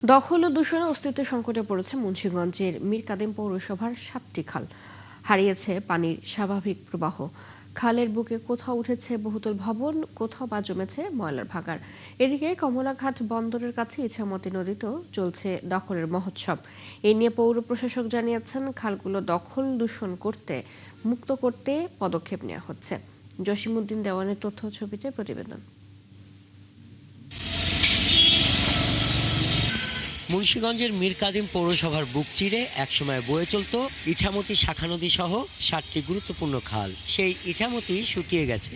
দখল ও দূষণে অস্তিত্ব সংকটে পড়েছে মুন্সিগঞ্জের মীরকাদিম পৌরসভার ৭টি খাল। হারিয়েছে পানির স্বাভাবিক প্রবাহ। খালের বুকে কোথাও উঠেছে বহুতল ভবন, কোথাও বা জমেছে ময়লার ভাগাড়। এদিকে কমলাঘাট বন্দরের কাছে ইছামতি নদীতেও চলছে দখলের মহোৎসব। এ নিয়ে পৌর প্রশাসক জানিয়েছেন, খালগুলো দখল দূষণ মুক্ত করতে পদক্ষেপ নেওয়া হচ্ছে। জসিমউদ্দিন দেওয়ানের তথ্য ছবিতে প্রতিবেদন। মুন্সিগঞ্জের মীরকাদিম পৌরসভার বুক চিরে একসময় বয়ে চলত ইছামতি শাখা নদী সহ 7টি গুরুত্বপূর্ণ খাল। সেই ইছামতি শুকিয়ে গেছে।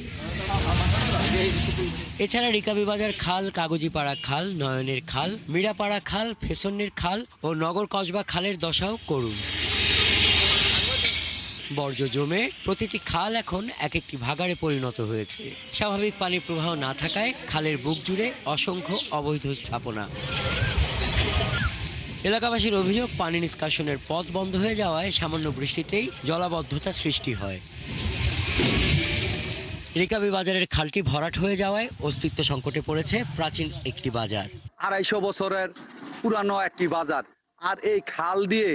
এছাড়া রিকাবিবাজার খাল, কাগজিপাড়া খাল, নয়নের খাল, মীরাপাড়া খাল, ফেসন্নির খাল ও নগর কসবা খালের দশাও করুণ। বর্জ্য জমে প্রতিটি খাল এখন এক একটি ভাগাড়ে পরিণত হয়েছে। স্বাভাবিক পানির প্রবাহ না থাকায় খালের বুক জুড়ে অসংখ্য অবৈধ স্থাপনা। এলাকাবাসীর অভিযোগ, পানি নিষ্কাশনের পথ বন্ধ হয়ে যাওয়ায় সামান্য বৃষ্টিতেই জলাবদ্ধতা সৃষ্টি হয়। রিকাবি বাজারের খালটি ভরাট হয়ে যাওয়ায় অস্তিত্ব সংকটে পড়েছে প্রাচীন একটি বাজার। 250 বছরের পুরানো একটি বাজার, আর এই খাল দিয়ে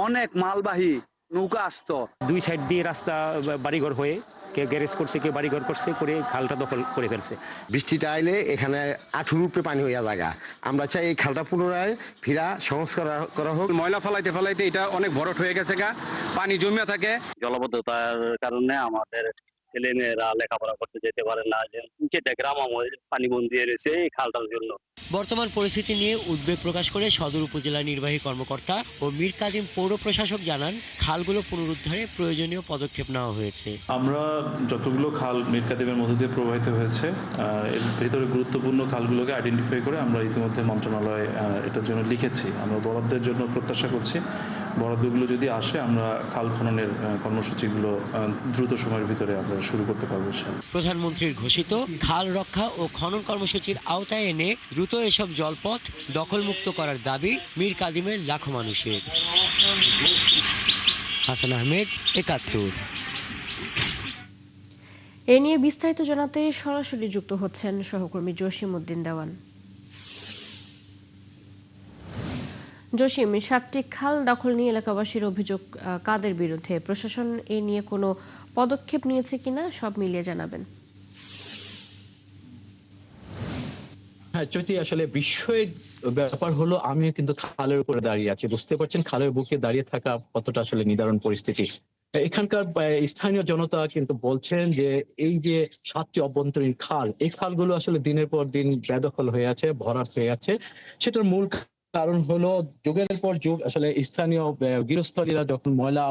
অনেক মালবাহী নৌকা আসতো। দুই সাইড দিয়ে রাস্তা বাড়িঘর হয়ে কেউ গ্যারেজ করছে, কেউ বাড়িঘর করছে, করে খালটা দখল করে ফেলছে। বৃষ্টিটা আইলে এখানে আঠুর উপরে পানি হইয়া জায়গা। আমরা চাই এই খালটা পুনরায় ফিরা সংস্কার করা হোক। ময়লা ফেলাইতে ফেলাইতে এটা অনেক ভরট হয়ে গেছে গা, পানি জমিয়া থাকে। জলবদ্ধতার কারণে আমাদের ছেলে মেয়েরা লেখাপড়া করতে যেতে পারে না। যেটা গ্রাম পানি বন্দি রয়েছে এই খালটার জন্য। বর্তমান পরিস্থিতি নিয়ে উদ্বেগ প্রকাশ করে সদর উপজেলা নির্বাহী কর্মকর্তা ও মীরকাদিম পৌর প্রশাসক জানান, খালগুলো পুনরুদ্ধারে প্রয়োজনীয় পদক্ষেপ নেওয়া হয়েছে। আমরা যতগুলো খাল মীরকাদিমের মধ্যে দিয়ে প্রবাহিত হয়েছে, এর ভেতরে গুরুত্বপূর্ণ খালগুলোকে আইডেন্টিফাই করে আমরা ইতিমধ্যে মন্ত্রণালয়ে এটার জন্য লিখেছি। আমরা বরাদ্দের জন্য প্রত্যাশা করছি। বরাদ্দগুলো যদি আসে, আমরা খাল খননের কর্মসূচিগুলো দ্রুত সময়ের ভিতরে আমরা শুরু করতে পারবো। প্রধানমন্ত্রীর ঘোষিত খাল রক্ষা ও খনন কর্মসূচির আওতায় এনে দ্রুত এসব জলপথ দখলমুক্ত করার দাবি মীরকাদিমের লাখো মানুষের। হাসান আহমেদ, ৭১। এ নিয়ে বিস্তারিত জানাতে সরাসরি যুক্ত হচ্ছেন সহকর্মী জসিমউদ্দিন দেওয়ান। জসিম, 7টি খাল দখল নিয়ে এলাকাবাসীর অভিযোগ কাদের বিরুদ্ধে? প্রশাসন এ নিয়ে কোনো পদক্ষেপ নিয়েছে কিনা সব মিলিয়ে জানাবেন। হ্যাঁ চৈতি, আসলে বিস্ময়ের ব্যাপার হলো আমিও কিন্তু খালের উপরে দাঁড়িয়ে আছি। বুঝতে পারছেন খালের বুকে দাঁড়িয়ে থাকা কতটা আসলে নিদারুণ পরিস্থিতি। এখানকার স্থানীয় জনতা কিন্তু বলছেন যে এই যে 7টি অভ্যন্তরীণ খাল, এই খালগুলো আসলে দিনের পর দিন বেদখল হয়ে আছে, ভরাট হয়ে আছে। সেটার মূল কারণ হলো যুগের পর যুগ আসলে স্থানীয় গৃহস্থলীরা যখন ময়লা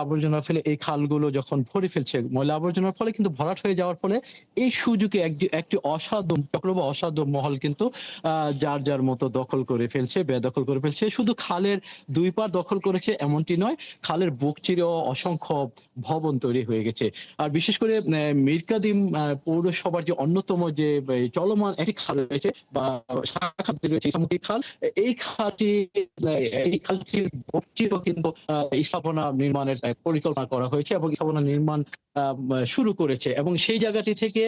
আবর্জনা ফেলে এই খালগুলো যখন ভরে ফেলছে, ময়লা আবর্জনার ফলে কিন্তু ভরাট হয়ে যাওয়ার ফলে এই সুযোগে একটি অসাধু চক্র বা অসাধু মহল কিন্তু যার যার মতো দখল করে ফেলছে, বেদখল করে ফেলছে। শুধু খালের দুই পার দখল করেছে এমনটি নয়, খালের বুক চিরেও অসংখ্য ভবন তৈরি হয়ে গেছে। আর বিশেষ করে মীরকাদিম পৌরসভার যে অন্যতম যে চলমান একটি খাল রয়েছে বা শাখা রয়েছে খাল, এই খালটির বুক চিরেও কিন্তু স্থাপনা নির্মাণের পরিকল্পনা করা হয়েছে এবং স্থাপনা নির্মাণ শুরু করেছে। এবং সেই জায়গাটি থেকে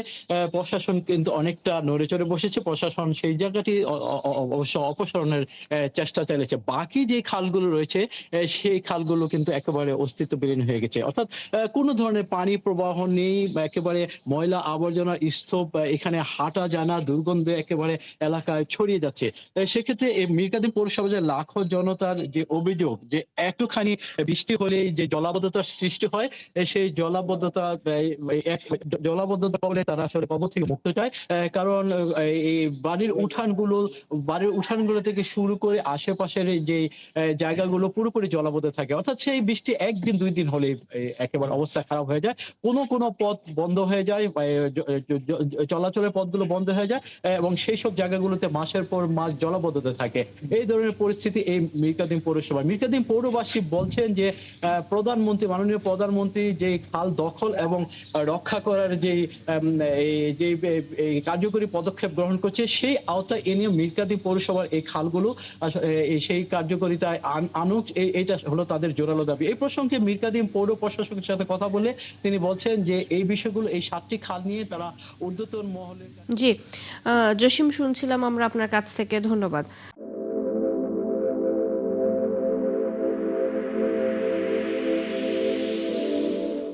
প্রশাসন কিন্তু অনেকটা নড়ে চড়ে বসেছে। প্রশাসন সেই জায়গাটি অবশ্য অপসারণের চেষ্টা চালিয়েছে। বাকি যে খালগুলো রয়েছে সেই খালগুলো কিন্তু একেবারে অস্তিত্ববিহীন হয়ে গেছে, অর্থাৎ কোনো ধরনের পানি প্রবাহ নেই, একেবারে ময়লা আবর্জনার স্তূপ, এখানে হাঁটা জানা দুর্গন্ধে একেবারে এলাকায় ছড়িয়ে যাচ্ছে। সেক্ষেত্রে এই মীরকাদিম পৌরসভা যে লাখো জনতার যে অভিযোগ যে একটুখানি বৃষ্টি হলেই যে জলাবদ্ধতার সৃষ্টি হয়, সেই জলাবদ্ধতা বলে তারা আসলে কবর থেকে মুক্ত চায়। কারণ এই বাড়ির উঠানগুলো থেকে শুরু করে আশেপাশের যে জায়গাগুলো পুরোপুরি জলাবদ্ধ থাকে, অর্থাৎ সেই বৃষ্টি একদিন দুই দিন হলে একেবারে অবস্থা খারাপ হয়ে যায়। কোনো পথ বন্ধ হয়ে যায়, চলাচলের পথগুলো বন্ধ হয়ে যায় এবং সেই সব জায়গাগুলোতে মাসের পর মাস জলাবদ্ধতা থাকে। এই ধরনের পরিস্থিতি এই মীরকাদিম পৌরসভা। মীরকাদিম পৌরবাসী বলছেন যে মাননীয় প্রধানমন্ত্রী যে খাল দখল এবং রক্ষা করার যে কার্যকরী পদক্ষেপ গ্রহণ করছে, সেই আওতায় এ নিয়ে মীরকাদিম পৌরসভার এই খালগুলো সেই কার্যকরিতায় আনুক, এইটা হলো তাদের জোরালো দাবি। এই প্রসঙ্গে মীরকাদিম পৌর প্রশাসকের সাথে কথা বলে তিনি বলছেন যে এই বিষয়গুলো, এই 7টি খাল নিয়ে তারা ঊর্ধ্বতন মহলের। জি, জসিম শুনছিলাম আমরা আপনার কাছ থেকে। ধন্যবাদ। ধন্যবাদ।